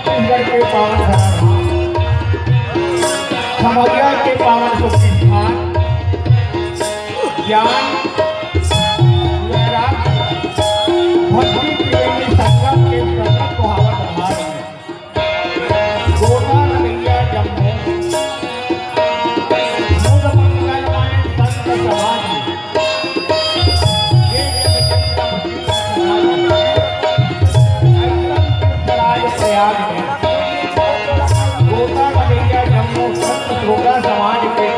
छत्तीसगढ़ के पावन धरा खमरिया के पावन सुखस्थान ज्ञान भक्ति त्रिवेणी संगम के संगम को हवा आधार है गोदा नगरिया जम्मू मूल मंगलमय संत समाज प्रयाग में गोदा नगरिया जम्मू संत रोगा समाज के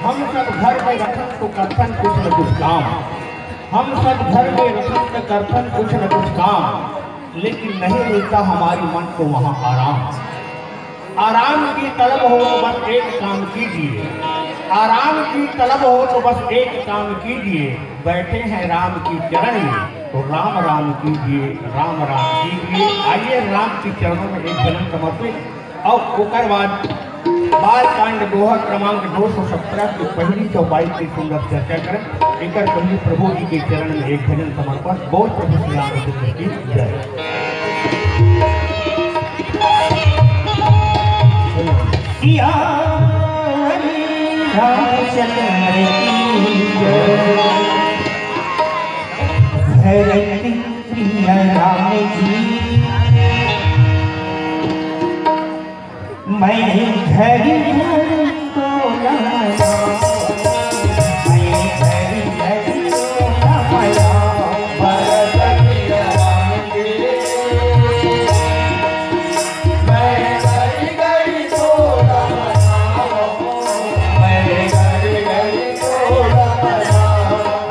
हम सब घर में रखन तो करतन कुछ न कुछ काम, लेकिन नहीं मिलता हमारी मन को वहाँ आराम की तलब हो तो बस एक काम कीजिए, आराम की तलब हो तो बस एक काम कीजिए। बैठे हैं राम की चरण में तो राम राम कीजिए, राम राम कीजिए। आइए राम की चरणों में एक जन्म समर्पित और ओकर बाद बाल कांड दोहा क्रमांक 217 की पहली चौपाई की सुंदर चर्चा करें। एक पहले प्रभु जी के चरण में एक भजन समर्पण। बोल प्रभु श्री रामचंद्र की जय। धरती प्रिय राम जी मैं घर घर को लमाया, मैं घर घर को लमाया, भरत प्रिय राम जी मैं घर घर को लमाया, मैं घर घर को लमाया,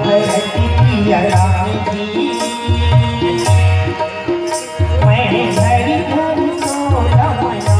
भरत प्रिय राम जी मैं घर घर को लमाया।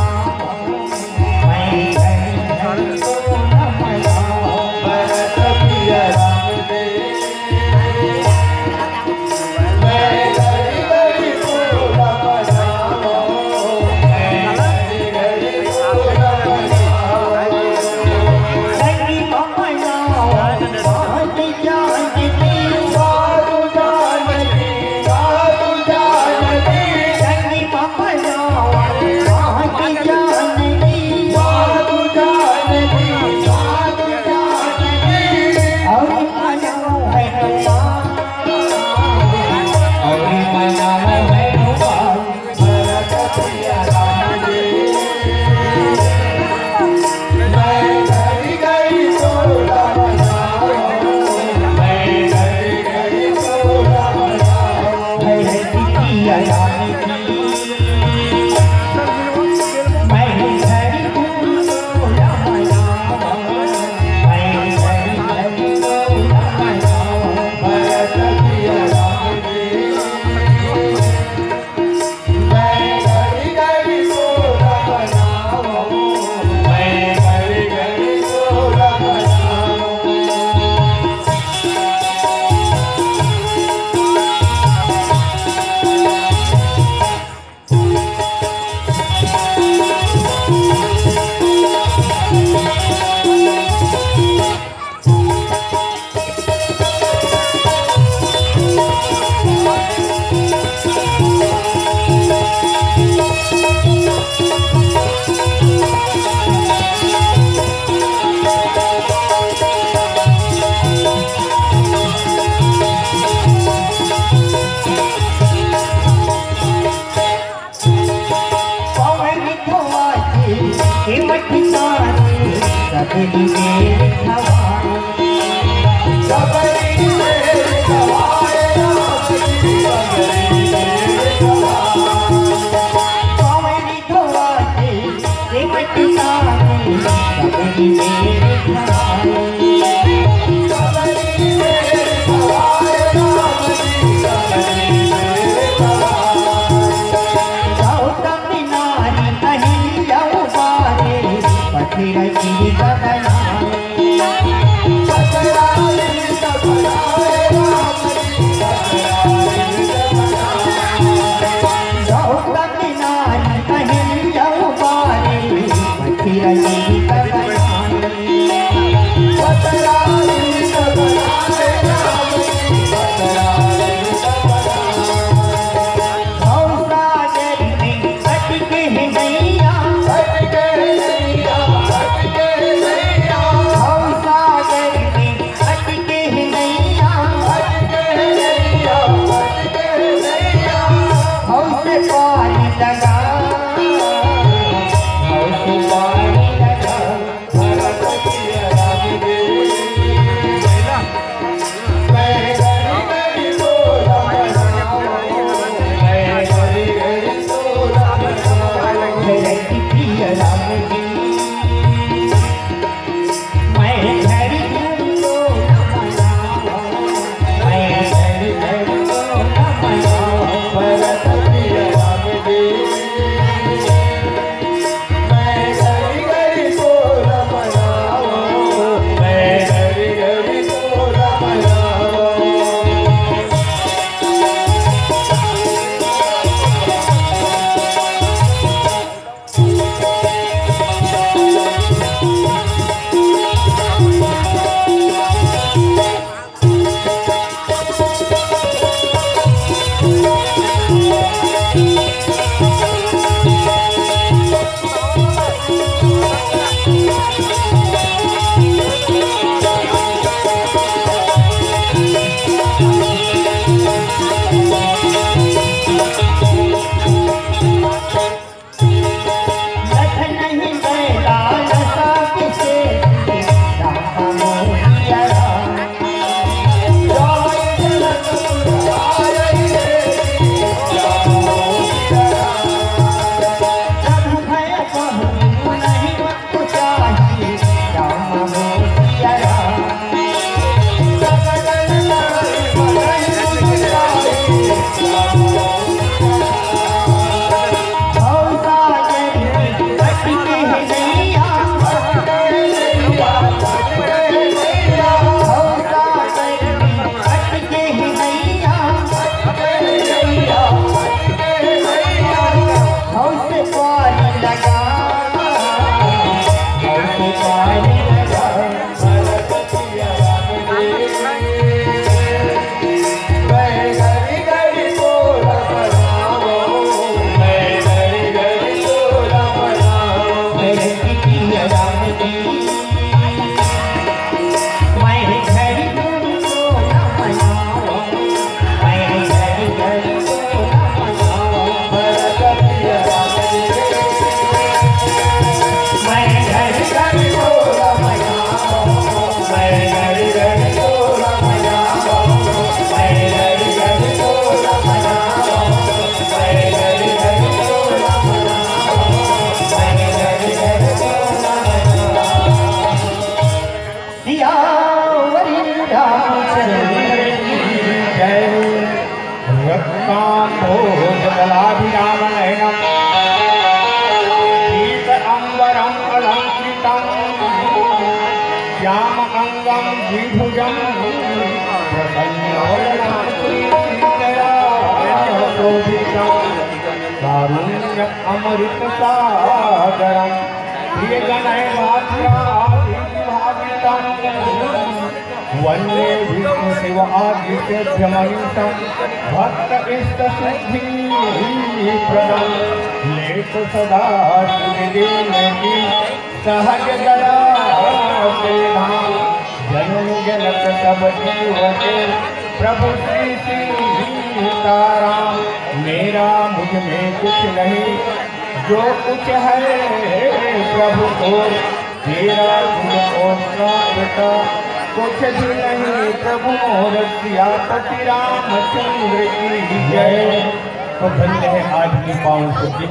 सबरी मेरे खवाए सबरी मेरे खवाए राम जी सबरी मेरे खवाए कौड़ी धोआते सिमट साने सबरी मेरे खवाए सबरी मेरे खवाए राम जी सबरी मेरे खवाए गौतम नारी अहिल्या उबारे पथिर की बनाए पथराए बनाए राम जी गौतम नारी अहिल्या उबारे पथिर की बनाए पथराए बनाए राम जी पथराए सागर में अटके हैं नैया अटके नैया अटके नैया सागर में अटके हैं नैया अटके नैया अटके नैया हमसे पानी लगा हमसे पानी लगा भरत की राम देव मैं गरी गरी बोला बनाओ मैं गरी गरी बोला बनाओ मेरे प्रिय राम जी मैं गरी गरी बोला बनाओ मैं गरी गरी बोला बनाओ भरत प्रिय राम जी मैं गरी गरी बोला बनाओ मैं गरी गरी बोला बनाओ लख नहीं बैला लसा किसे राम मोहिया राम जय जनक पुराय रे राम मोहिया राम प्रभु भय कहूँ नहीं मत चाहिए राम मोहिया राम सकल नारी मरहि मुरारी राम मोहिया राम सागर में अटके हैं नैया अटके नैया अटके नैया सागर में अटके हैं नैया अटके नैया अटके नैया हमसे पानी लगा हमसे पानी लगा भरत प्रिय राम देव मैं गरी गरी बोला बनाओ मैं गरी गरी बोला बनाओ मेरे प्रिय राम जी मैं गरी गरी बोला बनाओ मैं गरी गरी बोला बनाओ भरत प्रिय राम जी मैं गरी गरी बोला बनाओ मैं गरी गरी बोला बनाओ मैं गरी गरी बोला बनाओ मैं गरी गरी बोला बनाओ मैं गरी गरी बोला बनाओ सियावरी रामचंद्र की जय रक्ताम्भोजदलाभिरामनयनम् पीत अम्बरम् अलङ्कृतम् श्यामअङ्गं द्विभुजं प्रसन्नवदनं श्रीसीतया शोभितं कारुण्यम् अमृतसागरं प्रियगणैवाभ्यादिभावितं वन्दे विष्णुशिव आदित्यभ्यमनितं भक्त इष्टसिद्धिप्रदं लेख सदा श्रीदेवी सहज दया से धाम जन्म जनक सब जीव के प्रभु श्री सीताराम। मेरा मुझ में कुछ नहीं, जो कुछ है प्रभु को तेरा गुण और का बेटा कुछ भी नहीं प्रभु मोर सिया पति रामचंद्र की जय। तो धन्य है आज की पावन सुधि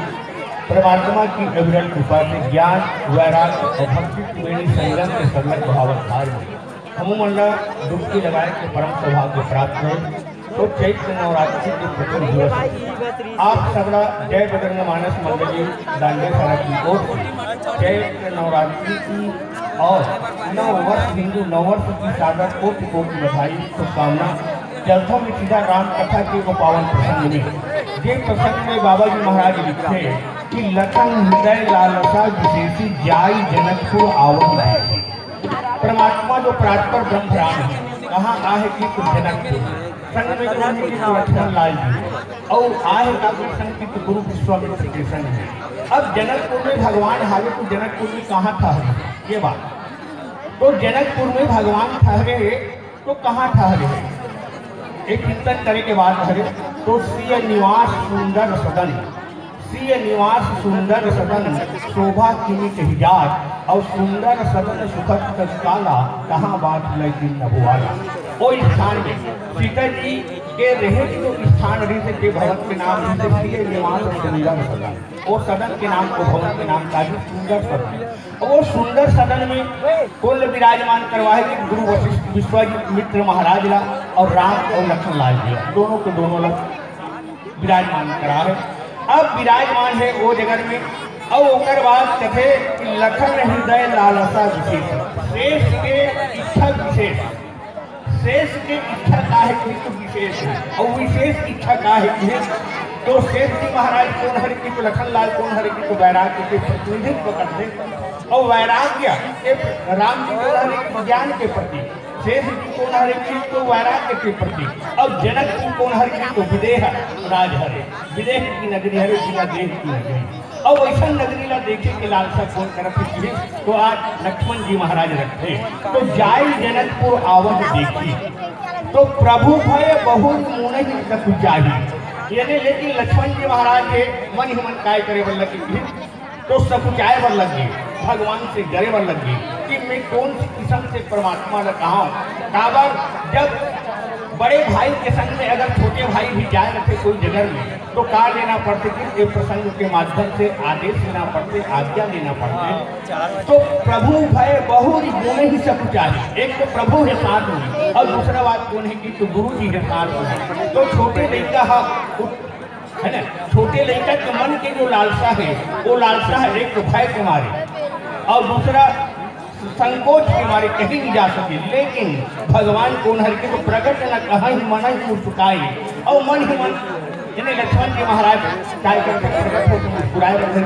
परमात्मा की अविरल कृपा से ज्ञान वैराग्य और भक्ति की मेरी संगम के संगत भावधार में हम मंडला डुबकी लगाए के परम सौभाग्य प्राप्त है। तो चैत्र नवरात्रि के प्रथम दिवस आप सबला जय बजरंग मानस मंडली दांडे सारा की ओर से चैत्र नवरात्रि की और नववर्ष हिंदू नववर्ष की सादर कोटि कोटि बधाई शुभकामना। चलथों में सीधा राम कथा के वो पावन प्रसंग में ये प्रसंग में बाबा जी महाराज लिखे कि लखन हृदय लालसा विशेषी जाई जनकपुर आवत है। परमात्मा जो परात्पर ब्रह्म राम है कहाँ आहे कि जनकपुर संग में लक्ष्मण लाल जी और आए का संग की गुरु विश्वामित्र के संग है। अब जनकपुर में भगवान हारे तो जनकपुर में कहाँ ठहरे ये बात। तो जनकपुर में भगवान ठहरे तो कहाँ ठहरे एक चिंतन करे के बाद ठहरे तो श्री निवास सुंदर सदन श्री निवास सुंदर सदन शोभा किमित हिजात और सुंदर सदन सुखद तत्काला कहाँ बात लेकिन न हुआला। वो स्थान में सीता जी के रहे जो स्थान रीत के भवन के नाम श्री निवास सुंदर सदन वो सदन के नाम को भवन के नाम का सुंदर सदन। वो सुंदर सदन में कौन विराजमान करवाए कि गुरु वशिष्ठ विश्वामित्र महाराज ला और राम और लक्ष्मण लाल जी दोनों के दोनों लोग विराजमान करा है। अब विराजमान है वो जगह में और ओकर बाद कथे कि लखन हृदय लालसा विशेष श्रेष्ठ के इच्छा विशेष शेष के इच्छा का है कि विशेष है और विशेष इच्छा का है कि तो शेष जी महाराज कौन हरि की तो लखन लाल कौन हरि की तो वैराग्य के प्रतिनिधित्व करते और वैराग्य के राम जी कौन हरि की ज्ञान के प्रति शेष जी कौन हरि की तो वैराग्य के प्रति और जनक जी कौन हरि की तो विदेह राज हरे विदेह की नगरी हरे बिना देह की नगरी और वैसा नगरी ला देखे के लालसा कौन करत तो आज लक्ष्मण जी महाराज रखे तो जाई जनकपुर आवत देखी तो प्रभु भय बहुत मुन ही तक जाही यानी लेकिन लक्ष्मण जी महाराज के मन ही मन काय करे बल लगी तो सकुचाए बर लगी भगवान से डरे बर लगी कि मैं कौन सी किस्म से परमात्मा ने कहा काबर जब बड़े भाई के संग में अगर छोटे भाई भी जाए रखे कोई जगह में तो का लेना पड़ते कि प्रसंग के माध्यम से आदेश लेना पड़ते आज्ञा लेना पड़ते। तो प्रभु भय बहुत गुण ही सब चाहिए एक तो प्रभु है साथ में और दूसरा बात कौन है कि तो गुरु जी है साथ में। तो छोटे लड़का है ना छोटे लड़का के मन के जो लालसा है वो लालसा है एक तो भय के मारे और दूसरा संकोच के मारे कहीं नहीं जा सके। लेकिन भगवान कौन हर के तो प्रकट न कहा ही मन ही मुस्कुराए और मन ही मन यानी लक्ष्मण जी महाराज क्या करते प्रकट होकर मुस्कुराए रहे।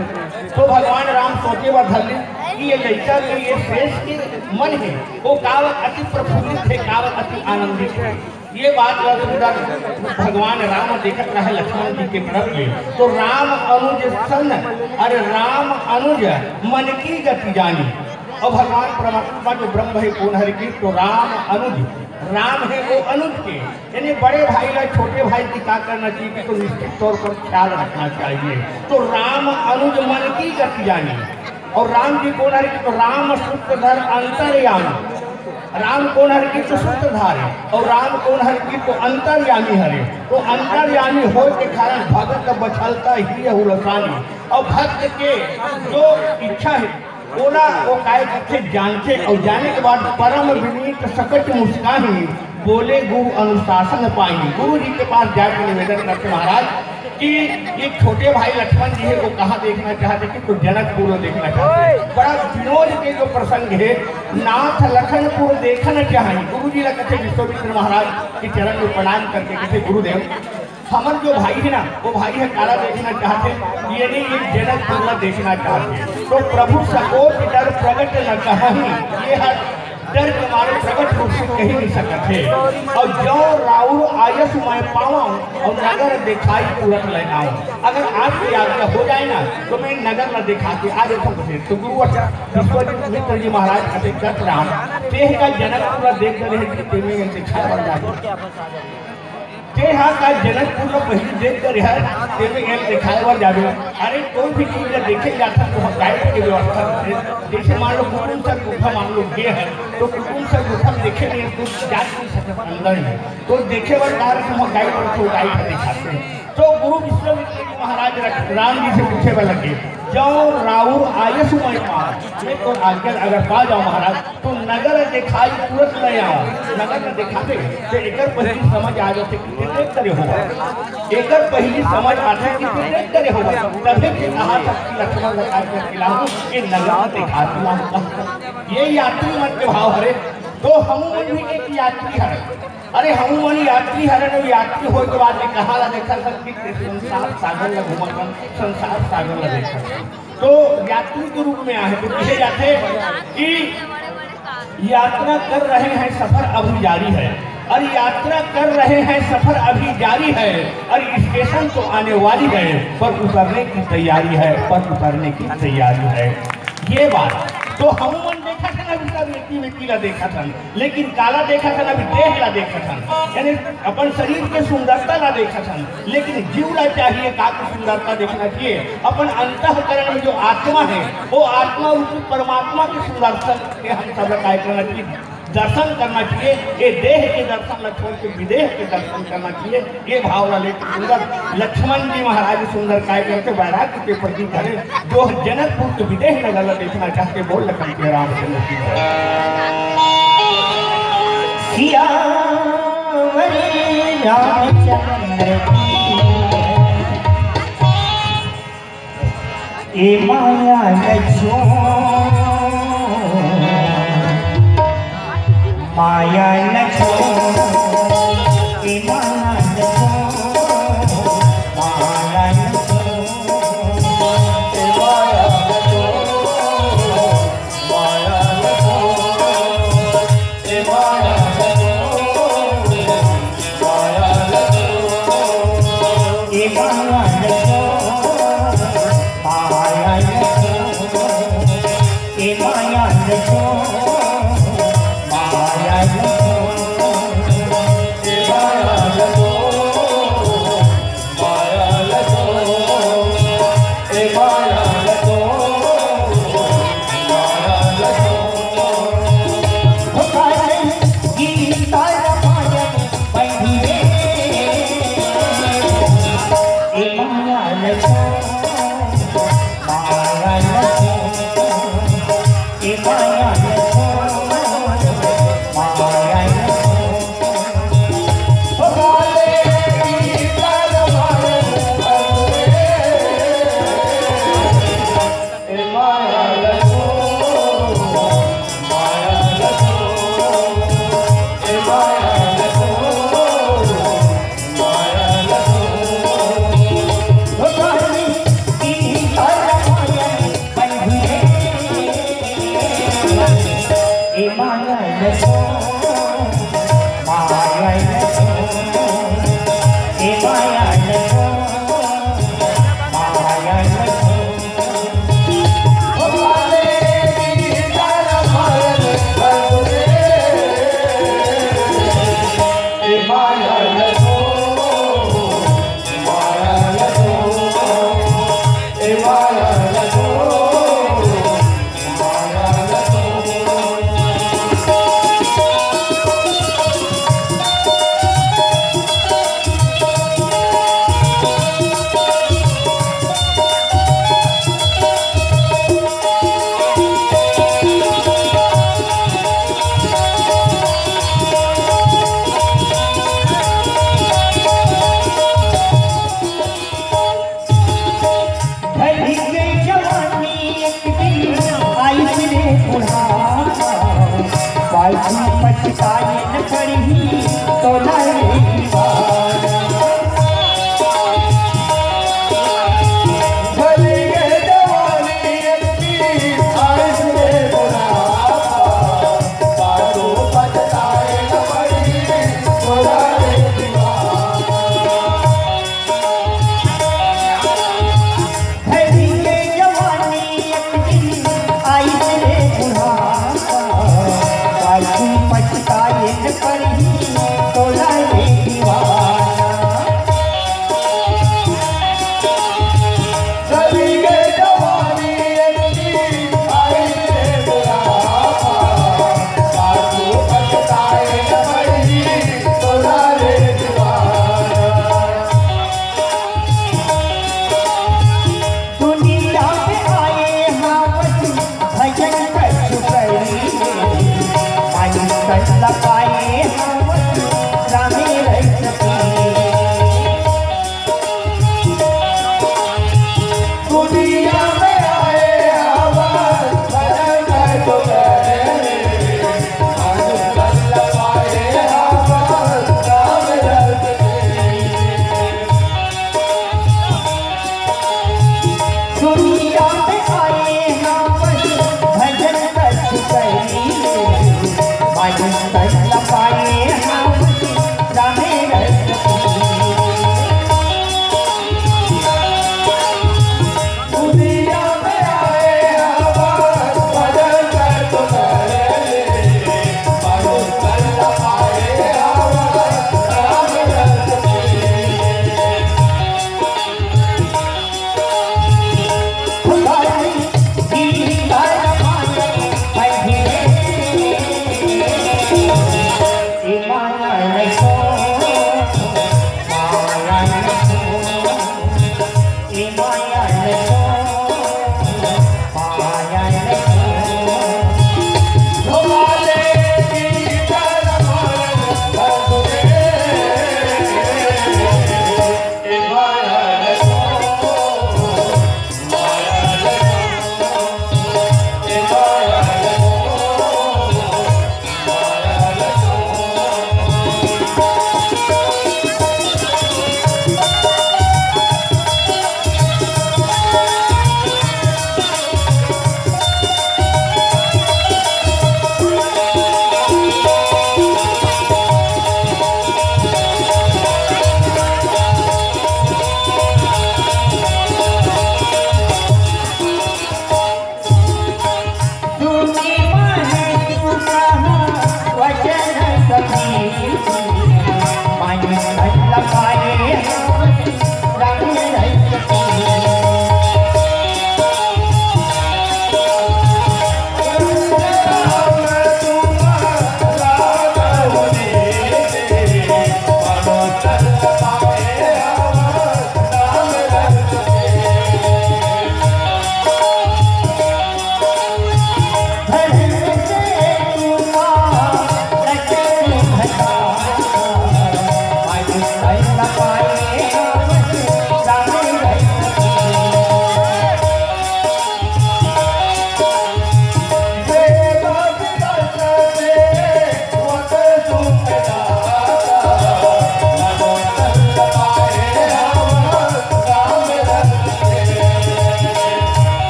तो भगवान राम सोचे व धर कि ये लड़का के ये श्रेष्ठ के मन है वो कावत अति प्रफुल्लित है कावत अति आनंदित है। ये बात भगवान राम देखत रहे लक्ष्मण जी के तरफ में तो राम अनुज सन अरे राम अनुज मन की गति जानी और भगवान परमात्मा जो ब्रह्म है कौन हरि की तो राम अनुज राम है वो अनुज के यानी बड़े भाई ला छोटे भाई की क्या करना चाहिए तो निश्चित तौर पर ख्याल रखना चाहिए। तो राम अनुज मन की गति जानी और राम जी कौन हरि की तो राम सूत्रधर अंतर्यामी राम कौन हरि की तो सूत्रधार है और राम कौन हरि की तो अंतर्यामी हरे। तो अंतर्यामी हो के कारण भक्त बछलता ही है हुलसानी और भक्त के जो इच्छा है ओला वो काय करते जानते और जाने के बाद परम विनीत सकट मुस्कानी बोले गुरु अनुशासन पाएंगे। गुरु जी के पास जाकर निवेदन करते महाराज कि ये छोटे भाई लक्ष्मण जी है वो कहाँ देखना चाहते कि तो जनकपुर देखना चाहते। बड़ा विनोद के जो प्रसंग है नाथ लखनपुर देखना चाहेंगे। गुरु जी कहते विश्वामित्र महाराज के चरण में प्रणाम करके कहते गुरुदेव हमर जो भाई है ना वो भाई है काला देखना चाहते ये नहीं ये जनकपुर देखना चाहते। तो प्रभु सकोच डर प्रकट न कहीं ये हर डर के मारे प्रकट रूप से कहीं नहीं सकते और जो राउर आयस मैं पावा और नगर दिखाई तुरंत ले आऊं। अगर आज की आज्ञा हो जाए ना तो मैं नगर न दिखाती आज तो गुरु विश्वामित्र जी महाराज कहते दत्त राम तेह का जनकपुर देख रहे दिखाया बन जाए ते यहाँ का जनकपुर का पहली देख कर है ते में एक दिखाए बार जावे। अरे कोई भी चीज जब देखे जाता तो हम गाइड की व्यवस्था करते। जैसे मान लो कुटुंब सर गुफा मान लो ये है तो कुटुंब सर गुफा देखे नहीं तो जा नहीं सकते अंदर में, तो देखे बार कार हम गाइड को गाइड दिखाते हैं। तो गुरु विश्वामित्र जी महाराज राम जी से पूछे वाला लगे जाओ राउर आये सुमय तो आगे अगर पा जाओ महाराज तो नगर दिखाई तुरंत ले आओ। नगर में दिखाते तो एक पहली समझ आ जाते कि देख करे होगा, एक पहली समझ आते कि देख करे होगा। तभी फिर कहा लक्ष्मण लगा के खिलाऊं कि नगर दिखाती ये यात्री मन के भाव हरे। तो हम भी एक यात्री है, अरे हम मन यात्री है यात्री हो के बाद में कहा देखा सकती संसार सागर में घूमन संसार सागर में देखा तो यात्री के रूप में आए तो कहे जाते कि यात्रा कर रहे हैं सफर अभी जारी है, और यात्रा कर रहे हैं सफर अभी जारी है, और स्टेशन तो आने वाली है पर उतरने की तैयारी है, पर उतरने की तैयारी है। ये बात तो हम मन देखा था ना व्यक्ति ला देखा था, लेकिन काला देखा था ना देह ला देखा था, यानी अपन शरीर के सुंदरता ला देखा था, लेकिन जीव ला चाहिए का सुंदरता देखना चाहिए। अपन अंतःकरण में जो आत्मा है वो आत्मा उस परमात्मा की सुंदरता के हम सब काय करना चाहिए, दर्शन करना चाहिए। ये देह के दर्शन लक्ष्मण के विदेह के दर्शन करना चाहिए। ये भावना लेकर सुंदर लक्ष्मण जी महाराज सुंदर काय करके वैराग्य के प्रति करे जो जनकपुर के विदेह नगर देखना चाहते बोल लखन के रामचंद्र जी सिया रामचंद्र की ए माया माया न छोड़ ए माया न छोड़ माया न छोड़ ए माया न छोड़ माया न छोड़ ए माया न छोड़ माया न छोड़ ए माया न छोड़ माया न छोड़ ए माया न छोड़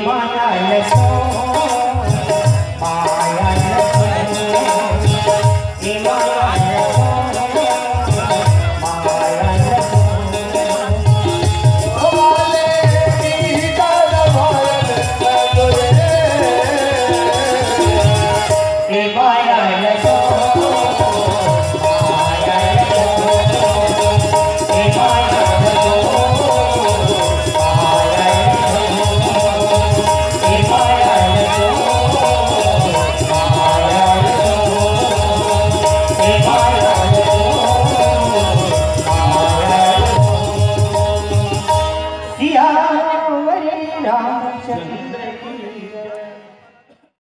माया लसो माया लसो ए माया लसो माया लसो वाले गीता भरत सगरे ए माया लसो माया लसो ए माया लसो रामचंद्र